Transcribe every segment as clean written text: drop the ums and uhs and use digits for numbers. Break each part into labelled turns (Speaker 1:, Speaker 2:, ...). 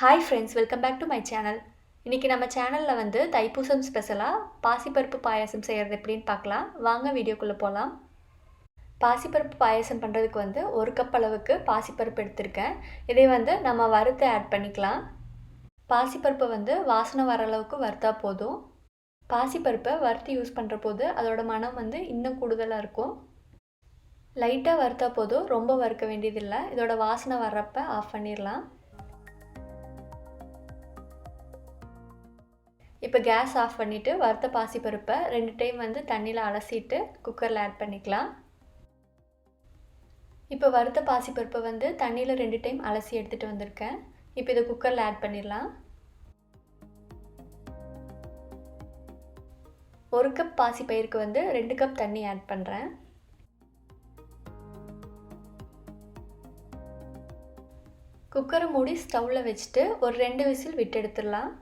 Speaker 1: Hi friends, welcome back to my channel. இன்னைக்கு நம்ம சேனல்ல வந்து தைப்பூசம் ஸ்பெஷலா பாசிப்பருப்பு பாயாசம் செய்யறது எப்படின்னு பார்க்கலாம். வாங்க வீடியோக்குள்ள போலாம். பாசிப்பருப்பு பாயாசம் பண்றதுக்கு வந்து 1 கப் அளவுக்கு பாசிப்பருப்பு எடுத்துர்க்கேன். இதை வந்து நம்ம வறுத்து ஆட் பண்ணிக்கலாம். பாசிப்பருப்பு வந்து வாசனை வர அளவுக்கு வறுத்தா போதும். பாசிப்பருப்பை வறுத்து யூஸ் பண்றபோது அதோட மணம் வந்து இன்னும் கூடுதலா இருக்கும். லைட்டா வறுத்தா போதும், ரொம்ப வறுக்க வேண்டியது இல்ல. இதோட வாசனை வரப்ப ஆஃப் பண்ணிரலாம். இப்போ கேஸ் ஆஃப் பண்ணிட்டு வறுத்த பாசிப்பருப்பை 2 டைம் வந்து தண்ணியில் அலசிட்டு குக்கரில் ஆட் பண்ணிக்கலாம். இப்போ வறுத்த பாசிப்பருப்பை வந்து தண்ணியில் 2 டைம் அலசி எடுத்துகிட்டு வந்திருக்கேன். இப்போ இதை குக்கரில் ஆட் பண்ணிடலாம். 1 கப் பாசிப்பயிருக்கு வந்து 2 கப் தண்ணி ஆட் பண்ணுறேன். குக்கரை மூடி ஸ்டவ்வில் வச்சுட்டு ஒரு 2 விசில் விட்டு எடுத்துடலாம்.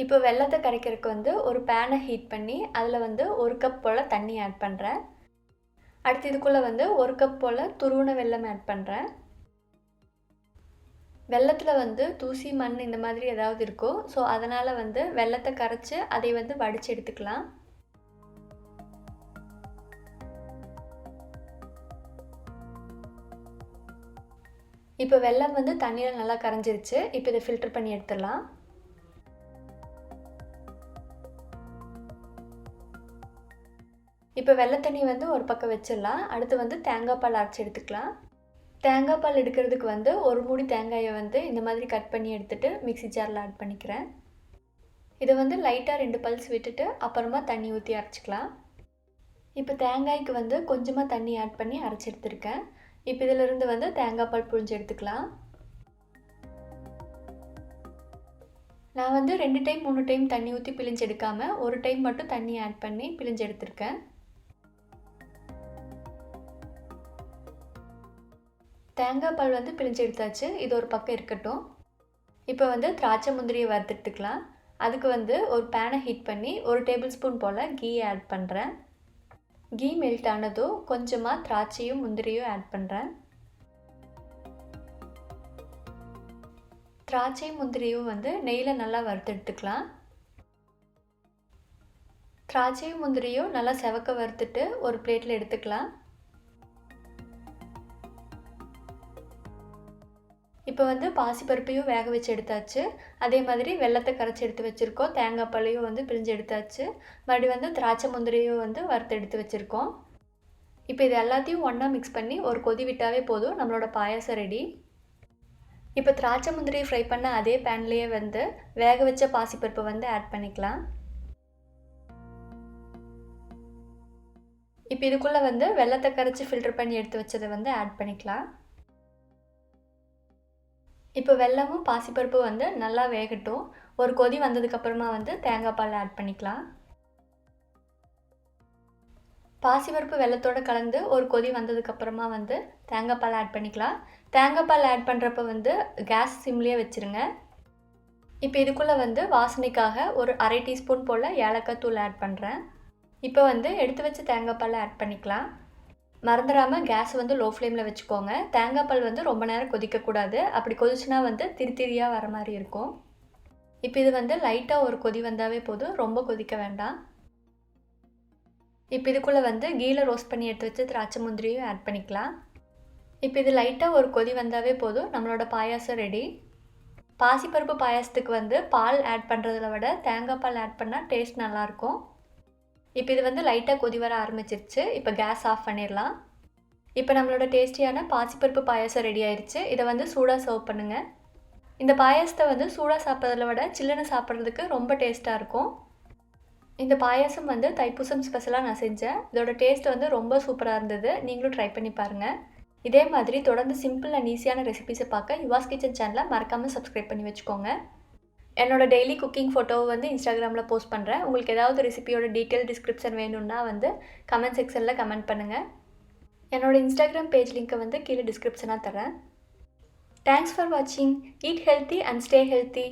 Speaker 1: இப்போ வெல்லத்தை கரைக்கிறதுக்கு வந்து ஒரு பேனை ஹீட் பண்ணி அதில் வந்து 1 கப் போல் தண்ணி ஆட் பண்ணுறேன். அடுத்து இதுக்குள்ளே வந்து 1 கப் போல் துருவின வெல்லம் ஆட் பண்ணுறேன். வெல்லத்தில் வந்து தூசி மண் இந்த மாதிரி ஏதாவது இருக்கும். ஸோ அதனால் வந்து வெல்லத்தை கரைச்சி அதை வந்து வடித்து எடுத்துக்கலாம். இப்போ வெல்லம் வந்து தண்ணியில் நல்லா கரைஞ்சிருச்சு. இப்போ இதை ஃபில்டர் பண்ணி எடுத்துடலாம். இப்போ வெள்ளை தண்ணி வந்து ஒரு பக்கம் வச்சிடலாம். அடுத்து வந்து தேங்காய் பால் அரைச்சி எடுத்துக்கலாம். தேங்காய் பால் எடுக்கிறதுக்கு வந்து ஒரு மூடி தேங்காயை வந்து இந்த மாதிரி கட் பண்ணி எடுத்துகிட்டு மிக்ஸி ஜாரில் ஆட் பண்ணிக்கிறேன். இதை வந்து லைட்டாக 2 பல்ஸ் விட்டுட்டு அப்புறமா தண்ணி ஊற்றி அரைச்சிக்கலாம். இப்போ தேங்காய்க்கு வந்து கொஞ்சமாக தண்ணி ஆட் பண்ணி அரைச்சி எடுத்துருக்கேன். இப்போ இதிலிருந்து வந்து தேங்காய் பால் புழிஞ்சு எடுத்துக்கலாம். நான் வந்து 2 டைம் 3 டைம் தண்ணி ஊற்றி பிழிஞ்சு எடுக்காமல் ஒரு டைம் மட்டும் தண்ணி ஆட் பண்ணி பிழிஞ்சு எடுத்துருக்கேன். தேங்காய் பால் வந்து பிழிஞ்சு எடுத்தாச்சு. இது ஒரு பக்கம் இருக்கட்டும். இப்போ வந்து திராட்சை முந்திரியை வறுத்துக்கலாம். அதுக்கு வந்து ஒரு பேனை ஹீட் பண்ணி 1 டேபிள் ஸ்பூன் போல் கீ ஆட் பண்ணுறேன். கீ மெல்ட் ஆனதும் கொஞ்சமாக திராட்சையும் முந்திரியும் ஆட் பண்ணுறேன். திராட்சையும் முந்திரியும் வந்து நெய்யில் நல்லா வறுத்து எடுத்துக்கலாம். திராட்சையும் முந்திரியும் நல்லா செவக்க வறுத்துட்டு ஒரு பிளேட்டில் எடுத்துக்கலாம். இப்போ வந்து பாசிப்பருப்பையும் வேக வச்சு எடுத்தாச்சு. அதே மாதிரி வெல்லத்தை கரைச்சி எடுத்து வச்சுருக்கோம். தேங்காய் பாலையும் வந்து பிழிஞ்சு எடுத்தாச்சு. மறுபடியும் வந்து திராட்சை முந்திரியும் வந்து வறுத்து எடுத்து வச்சுருக்கோம். இப்போ இது எல்லாத்தையும் ஒன்றா மிக்ஸ் பண்ணி ஒரு கொதி விட்டாவே போதும், நம்மளோட பாயாசம் ரெடி. இப்போ திராட்சை முந்திரியை ஃப்ரை பண்ண அதே பேன்லேயே வந்து வேக வச்ச பாசிப்பருப்பை வந்து ஆட் பண்ணிக்கலாம். இப்போ இதுக்குள்ளே வந்து வெல்லத்தை கரைச்சி ஃபில்டர் பண்ணி எடுத்து வச்சதை வந்து ஆட் பண்ணிக்கலாம். இப்போ வெல்லமும் பாசிப்பருப்பும் வந்து நல்லா வேகட்டும். ஒரு கொதி வந்ததுக்கப்புறமா வந்து தேங்காய் பால் ஆட் பண்ணிக்கலாம். பாசிப்பருப்பு வெல்லத்தோடு கலந்து ஒரு கொதி வந்ததுக்கப்புறமா வந்து தேங்காய் பால் ஆட் பண்ணிக்கலாம். தேங்காய் பால் ஆட் பண்ணுறப்ப வந்து கேஸ் சிம்லேயே வச்சுருங்க. இப்போ இதுக்குள்ளே வந்து வாசனைக்காக ஒரு 1/2 டீஸ்பூன் போல் ஏலக்காய் தூள் ஆட் பண்ணுறேன். இப்போ வந்து எடுத்து வச்ச தேங்காய் பால் ஆட் பண்ணிக்கலாம். மறந்துடாமல் கேஸ் வந்து லோ ஃப்ளேமில் வச்சுக்கோங்க. தேங்காய் பால் வந்து ரொம்ப நேரம் கொதிக்கக்கூடாது. அப்படி கொதிச்சுனா வந்து திரியாக வர மாதிரி இருக்கும். இப்போ இது வந்து லைட்டாக ஒரு கொதி வந்தாவே போதும், ரொம்ப கொதிக்க வேண்டாம். இப்போ இதுக்குள்ளே வந்து கீழே ரோஸ்ட் பண்ணி எடுத்து வச்சு திராட்சை முந்திரியும் ஆட் பண்ணிக்கலாம். இப்போ இது லைட்டாக ஒரு கொதி வந்தாவே போதும், நம்மளோட பாயாசம் ரெடி. பாசிப்பருப்பு பாயாசத்துக்கு வந்து பால் ஆட் பண்ணுறத விட தேங்காய் பால் ஆட் பண்ணால் டேஸ்ட் நல்லாயிருக்கும். இப்போ இது வந்து லைட்டாக கொதி வர ஆரம்பிச்சிருச்சு. இப்போ கேஸ் ஆஃப் பண்ணிடலாம். இப்போ நம்மளோட டேஸ்டியான பாசிப்பருப்பு பாயாசம் ரெடி ஆயிடுச்சு. இதை வந்து சூடாக சர்வ் பண்ணுங்கள். இந்த பாயாசத்தை வந்து சூடாக சாப்பிட்றத விட சில்லுன்னு சாப்பிட்றதுக்கு ரொம்ப டேஸ்ட்டாக இருக்கும். இந்த பாயாசம் வந்து தைப்பூசம் ஸ்பெஷலாக நான் செஞ்சேன். இதோட டேஸ்ட் வந்து ரொம்ப சூப்பராக இருந்தது. நீங்களும் ட்ரை பண்ணி பாருங்கள். இதே மாதிரி தொடர்ந்து சிம்பிள் அண்ட் ஈஸியான ரெசிபிஸை பார்க்க யுவாஸ் கிச்சன் சேனலை மறக்காமல் சப்ஸ்கிரைப் பண்ணி வச்சுக்கோங்க. என்னோட டெய்லி குக்கிங் ஃபோட்டோவை வந்து இன்ஸ்டாகிராமில் போஸ்ட் பண்ணுறேன். உங்களுக்கு ஏதாவது ரெசிபியோட டீட்டெயில் டிஸ்கிரிப்ஷன் வேணும்னா வந்து கமெண்ட் செக்ஷனில் கமெண்ட் பண்ணுங்கள். என்னோட இன்ஸ்டாகிராம் பேஜ் லிங்க்கை வந்து கீழே டிஸ்கிரிப்ஷனாக தரேன். தேங்க்ஸ் ஃபார் வாட்சிங். Eat healthy and stay healthy.